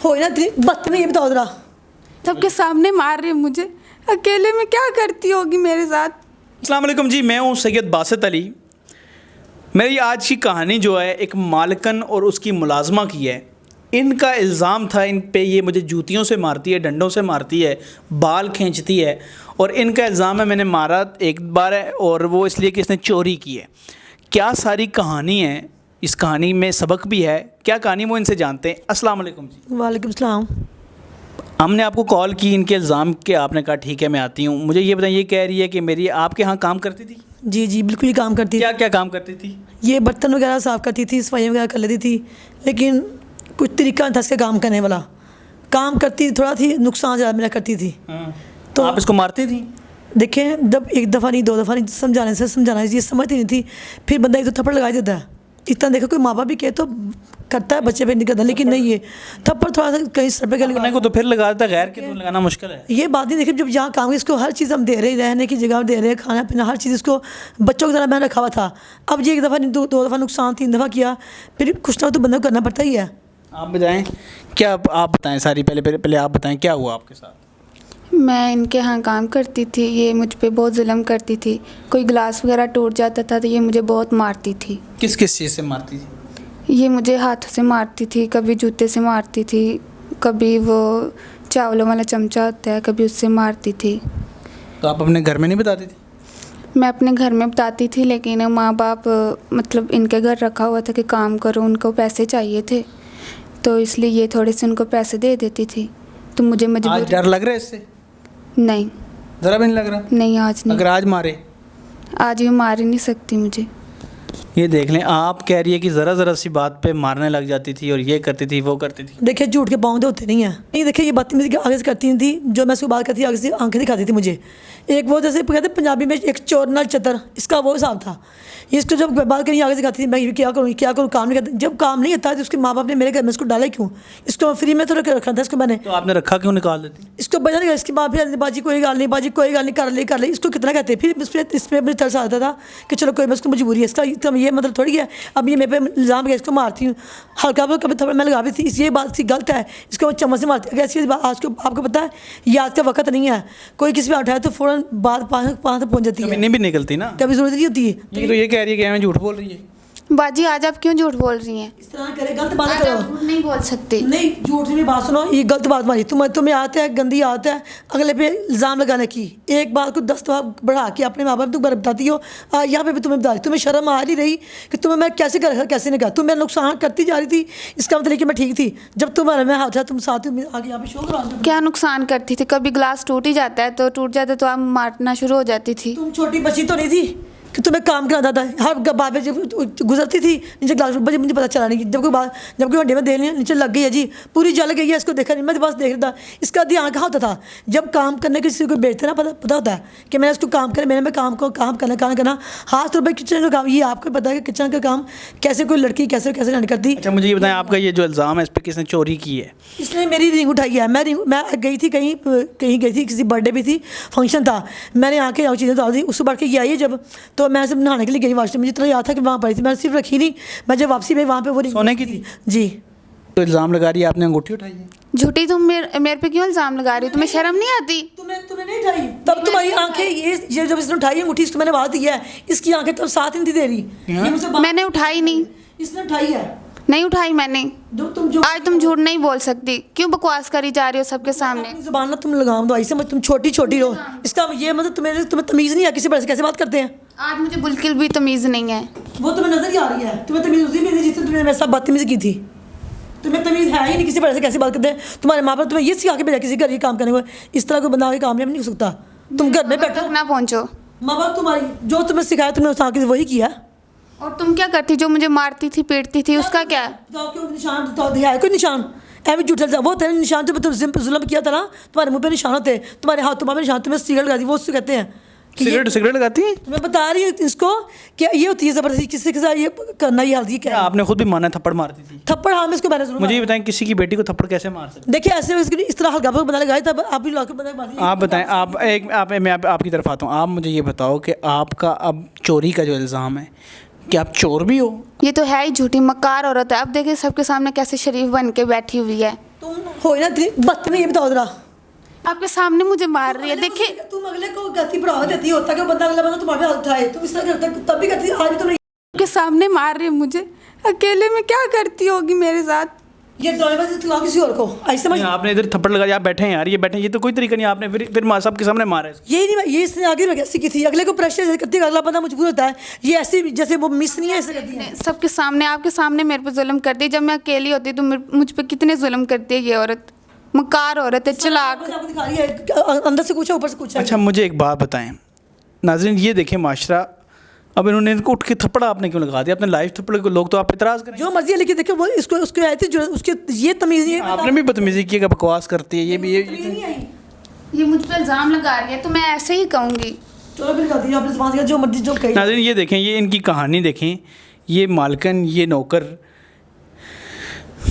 हो ना तेरी बदतमीज, ये बताओ जरा। सबके सामने मार रही है मुझे, अकेले में क्या करती होगी मेरे साथ। अस्सलाम वालेकुम जी, मैं हूँ सैयद बासित अली। मेरी आज की कहानी जो है एक मालकन और उसकी मुलाजमा की है। इनका इल्ज़ाम था इन पे ये मुझे जूतियों से मारती है, डंडों से मारती है, बाल खींचती है, और इनका इल्ज़ाम है मैंने मारा एक बार है और वो इसलिए कि इसने चोरी की है। क्या सारी कहानी है, इस कहानी में सबक भी है, क्या कहानी वो इनसे जानते हैं। अस्सलाम वालेकुम जी। वालेकुम सलाम। हमने आपको कॉल की इनके इल्ज़ाम के, आपने कहा ठीक है मैं आती हूँ। मुझे ये बताइए, ये कह रही है कि मेरी आपके यहाँ काम करती थी? जी जी बिल्कुल ही काम करती थी। क्या क्या काम करती थी? ये बर्तन वगैरह साफ़ करती थी, सफाई वगैरह कर लेती थी, लेकिन कुछ तरीका था इसका काम करने वाला। काम करती थोड़ा थी, नुकसान ज़्यादा मेरा करती थी। तो आप इसको मारती थी? देखें, जब एक दफ़ा नहीं दो दफ़ा नहीं समझाना ये समझती नहीं थी, फिर बंदा एक तो थप्पड़ लगा देता है। इतना देखो कोई माँ बाप भी कहे तो करता है, बच्चे पे नहीं करता, लेकिन नहीं ये थप्पड़ थोड़ा सा कहीं सर पे अपने को तो फिर लगा देता, गैर के तो लगाना मुश्किल है। ये बात नहीं। देखिए, जब जहाँ काम इसको हर चीज़ हम दे रहे, रहने की जगह दे रहे, खाना पीना हर चीज़ इसको बच्चों की तरह मैंने रखा हुआ था। अब ये एक दफ़ा नहीं दो दफ़ा नुकसान 3 दफ़ा किया, फिर कुछ ना तो बंदा को करना पड़ता ही है। आप बताएं, क्या आप बताएं सारी, पहले आप बताएं क्या हुआ आपके साथ। मैं इनके यहाँ काम करती थी, ये मुझ पे बहुत जुल्म करती थी। कोई गिलास वगैरह टूट जाता था तो ये मुझे बहुत मारती थी। किस किस चीज़ से मारती थी? ये मुझे हाथ से मारती थी, कभी जूते से मारती थी, कभी वो चावलों वाला चमचा होता है, कभी उससे मारती थी। तो आप अपने घर में नहीं बताती थी? मैं अपने घर में बताती थी, लेकिन माँ बाप मतलब इनके घर रखा हुआ था कि काम करो, उनको पैसे चाहिए थे, तो इसलिए ये थोड़े से उनको पैसे दे देती थी। तो मुझे आज मजबूर डर लग रहा है इससे? नहीं ज़रा भी नहीं लग रहा? नहीं, आज नहीं। अगर आज मारे? आज ये मार ही नहीं सकती मुझे। ये देख लें, आप कह रही है कि ज़रा सी बात पे मारने लग जाती थी और ये करती थी वो करती थी। देखिए, झूठ के पाँव होते नहीं हैं। नहीं, देखिए, ये बदतमीजी आगे से करती नहीं थी। जो मैं उसको बात करती थी आगे से आंखें दिखाती थी मुझे। एक वो जैसे कहते पंजाबी में एक चोर नाल चतर, इसका वो हिसाब था। इसको जब बात करी आगे से दिखाती थी, मैं ये क्या करूँ काम नहीं करता। जब काम नहीं होता तो उसके माँ बाप ने मेरे घर में इसको डाला क्यों? इसको फ्री में तो रखा था इसको मैंने। तो आपने रखा क्यों, निकाल देती? इसको बजा नहीं, इसकी माँ फिर बाजी कोई गल नहीं, बाजी कोई गल नहीं, कर ले। इसको कितना कहते हैं, फिर इसमें मुझे तरस आता था कि चलो कोई, मैं उसको मजबूरी है इसका ये मतलब थोड़ी है। अब ये मेरे पे इल्ज़ाम है, इसको मारती हूँ हल्का बहुत, कभी थोड़ा मैं लगा भी थी। ये बात सी गलत है, इसको मैं चम्मच से मारती है। ऐसी बात आज को आपको पता है, ये आज का वक्त नहीं है। कोई किसी पे उठाए तो फ़ौरन बात पाँच तक पहुँच जाती है, नहीं भी निकलती ना, कभी ज़रूरत नहीं होती है। ये तो ये कह रही है कि मैं झूठ बोल रही है। बाजी, आज आप क्यों झूठ बोल रही हैं? इस तरह करे, गलत बात आज आप करो। झूठ नहीं बोल सकती। नहीं, झूठ नहीं, बात सुनो, ये गलत बात मारी तुम्हें आता है, गंदी आदत है अगले पे इल्ज़ाम लगाने की। एक बात को 10 दफ़ा बढ़ा के अपने माँ बाप तुम बताती हो, यहाँ पे भी तुम्हें बता रही। तुम्हें शर्म आ नहीं रही कि तुम्हें मैं कैसे कर कैसे नहीं कर, तुम मेरा नुकसान करती जा रही थी। इसका मतलब कि मैं ठीक थी। जब तुम्हारे में हाथ था, तुम साथ में आगे यहाँ पे शो करा। क्या नुकसान करती थी? कभी ग्लास टूट ही जाता है तो आप मारना शुरू हो जाती थी। तुम छोटी बच्ची तो नहीं थी कि तुम्हें काम कराता था। हर बाबे जब गुजरती थी नीचे ग्लास बजे, मुझे पता चला नहीं। जब कोई हंडे में दे लिया, नीचे लग गई है जी, पूरी जल गई है। इसको देखा नहीं, मैं बस देख रहा था। इसका ध्यान कहाँ होता था? जब काम करने के किसी को बेचते ना, पता होता है कि मैंने इसको काम करे, मैं काम करना हाथ तो भाई किचन का काम। ये आपको पता है कि किचन का काम कैसे कोई लड़की कैसे नहीं करती। अच्छा, मुझे ये बताएं, आपका ये जो इल्ज़ाम है इस पर किसने चोरी की है? इसने मेरी रिंग उठाई है। मैं गई थी कहीं गई थी, किसी बर्थडे भी थी, फंक्शन था। मैंने आके चीज़ें डाल दी। उसको बढ़ के ये आई है जब, तो मैं सिर्फ नहाने के लिए गई वाशरूम। मुझे इतना याद था कि वहाँ पड़ी थी, मैं सिर्फ रखी नहीं। मैं जब वापसी में वहाँ पे वो रिंग सोने की थी जी। तो इल्ज़ाम लगा रही है आपने अंगूठी उठाई है। झूठी तुम मेरे पे क्यों इल्ज़ाम लगा रही हो? तुम्हें शर्म नहीं आती? तुम्हें नहीं उठाई, तब तुम्हारी आंखें ये जब इसने उठाई अंगूठी, इसको मैंने आवाज़ दी है, इसकी आंखें तब साथ नहीं थी दे रही। ये मुझसे मैंने उठाई नहीं। इसने उठाई है। नहीं उठाई मैंने। जो आज तुम झूठ नहीं बोल सकती। क्यों बकवास करी जा रही हो सबके सामने? अपनी ज़ुबान ना तुम लगाम दो, ऐसे तुम छोटी रहो। इसका ये मतलब तुम्हें तमीज़ नहीं है, किसी से कैसे बात करते हैं। आज मुझे बिल्कुल भी तमीज़ नहीं है। वो तुम्हें नजर ही आ रही है। तुम्हें तमीज़ उसी में थी जिससे तुमने मेरे साथ बदतमीज़ी की थी। तुम्हें तमीज़ है ही नहीं, किसी से कैसे बात करते हैं। तुम्हारे माँ बाप तुम्हें ये सिखा के भेजा किसी घर ये काम करने को। इस तरह कोई बंदा आगे कामयाब नहीं हो सकता। तुम घर में बैठो ना पहुँचो। माँ बाप तुम्हारी जो तुम्हें सिखाया, तुमने उस आगे वही किया। और तुम क्या करती? जो मुझे मारती थी, पीटती थी, उसका क्या? क्यों निशान है? कोई निशान ऐਵੇਂ झूठा वो तेरे निशान जो जुल्म किया था ना, तुम्हारे मुंह पे निशान होते, तुम्हारे हाथों पे निशान, तुम्हें सिगरेट लगा दी, वो उससे कहते हैं सिगरेट लगाती है। मैं बता रही हूँ इसको क्या ये होती है ज़बरदस्ती, किसी के साथ ये करना, ये हल्दी क्या है। आपने खुद भी माना थप्पड़ मारती थी? थप्पड़ हाँ, मैं इसको मैंने मुझे ये बताएं, किसी की बेटी को थप्पड़ कैसे मार सकते? देखिए ऐसे इस तरह हल्का बना लगाए, तब आप भी लाकर बना। आप बताएं, मैं आपकी तरफ आता हूँ। आप मुझे ये बताओ कि आपका अब चोरी का जो इल्ज़ाम है, क्या आप चोर भी हो? ये तो है ही झूठी मक्कार औरत है। अब देखिए सबके सामने कैसे शरीफ बन के बैठी हुई है। तुम हो ना इतनी बदतमीज, ये बताओ जरा। आपके सामने मुझे मार रही है, देखिए। तुम अगले को गलती बढ़ावा देती हो, ताकि वो अगला बंदा तुम्हारे हाथ उठाए। तुम इस तरह करते तब भी करती, आज भी तो नहीं। आपके सामने मार रही है मुझे, अकेले में क्या करती होगी मेरे साथ। ये ड्राइवर से किसी और को आज समझ। आपने इधर थप्पड़ लगाया, आप बैठे हैं यार, ये बैठे हैं, ये तो कोई तरीका नहीं। आपने फिर सबके सामने मारा है। यही नहीं, ये इसने आगे कैसे की थी, अगले को प्रेशर से करती है, अगला बंदा मजबूर होता है। ये ऐसी जैसे वो मिस नहीं है, ऐसे करती है। सबके सामने, आपके सामने मेरे पे जुल्म करती है। जब मैं अकेली होती तो मुझ पे कितने जुल्म करती है ये औरत। मकार औरत है, चालाक। आपको दिखा रही है, अंदर से पूछा ऊपर से पूछा। अच्छा मुझे एक बात बताएं नाज़रीन, ये देखें माशरा, अब इन्होंने इनको उठ के थप्पड़ आपने क्यों लगा दिया? अपने लाइव थप्पड़ को लोग तो आप इतराज़ करें जो मर्जी है, लेकिन देखो वो इसको उसको आई थी जो उसके ये तमीज़ नहीं है। आपने भी बदतमीजी की, बकवास करती है ये भी। ये मुझ पर इल्ज़ाम लगा रही है, तो मैं ऐसे ही कहूँगी। चलो फिर कर दिया आपने ज़बान से जो मर्जी जो कही। नाज़रीन ये देखें, ये इनकी कहानी देखें, ये मालकन, ये नौकर।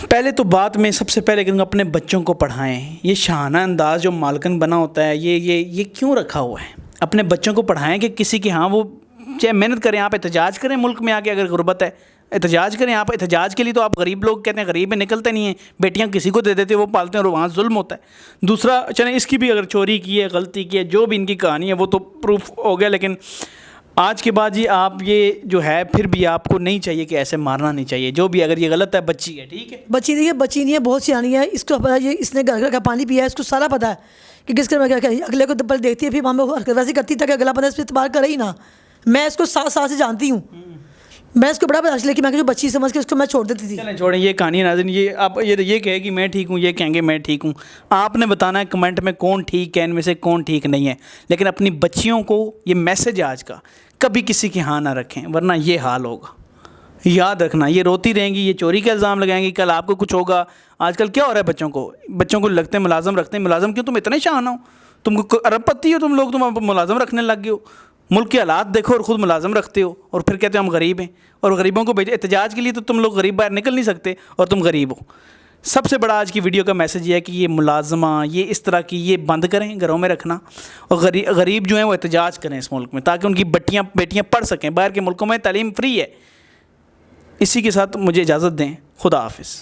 पहले तो बात में सबसे पहले कि अपने बच्चों को पढ़ाएं। ये शाहाना अंदाज़ जो मालकन बना होता है, ये क्यों रखा हुआ है? अपने बच्चों को पढ़ाएं कि किसी के हाँ वो चाहे मेहनत करें, आप एहतजाज करें मुल्क में आके, अगर गुर्बत है एहतजाज करें आप। एहतजाज के लिए तो आप गरीब लोग कहते हैं, गरीब है निकलते नहीं हैं, बेटियां किसी को दे देते हैं, वो पालते हैं और वहाँ जुल्म होता है। दूसरा चलें, इसकी भी अगर चोरी की है, गलती की है, जो भी इनकी कहानी है वो तो प्रूफ हो गया, लेकिन आज के बाद जी आप ये जो है फिर भी आपको नहीं चाहिए कि ऐसे मारना नहीं चाहिए। जो भी अगर ये गलत है, बच्ची है, ठीक है, बच्ची नहीं है, बच्ची नहीं है, बहुत सियानी है। इसको पता है, ये इसने घर का पानी पिया है, इसको सारा पता है कि किस में क्या क्या। अगले को दब्बल देखती है, फिर हमें वैसे करती था कि अगला बंदा इस पर इतबार करे ही ना। मैं इसको 7 साल से जानती हूँ, मैं इसको बड़ा बर्दाश्त, लेकिन मैं जो बच्ची समझ के उसको मैं छोड़ देती थी। चलें छोड़ें ये कहानी नाज़रीन। ये आप ये कहे कि मैं ठीक हूँ, ये कहेंगे मैं ठीक हूँ। आपने बताना है कमेंट में कौन ठीक है, इनमें से कौन ठीक नहीं है। लेकिन अपनी बच्चियों को ये मैसेज है आज का, कभी किसी की हाँ ना रखें, वरना ये हाल होगा। याद रखना, ये रोती रहेंगी, ये चोरी का इल्ज़ाम लगाएंगी, कल आपको कुछ होगा। आजकल क्या हो रहा है, बच्चों को लगते हैं मुलाजम रखते हैं। मुलाजम क्यों? तुम इतने शाहाना हो, तुमको अरबपति हो तुम लोग, तुम मुलाजम रखने लग गए हो। मुल्क के हालात देखो और ख़ुद मुलाजम रखते हो, और फिर कहते हो हम गरीब हैं, और गरीबों को भेजे एहतजाज के लिए। तो तुम लोग गरीब बाहर निकल नहीं सकते और तुम गरीब हो। सबसे बड़ा आज की वीडियो का मैसेज ये है कि ये मुलाजमा, ये इस तरह की, ये बंद करें घरों में रखना, और गरीब जो हैं वो एहतजाज करें इस मुल्क में, ताकि उनकी बेटियाँ पढ़ सकें। बाहर के मुल्कों में तालीम फ्री है। इसी के साथ मुझे इजाज़त दें, खुदा हाफिज़।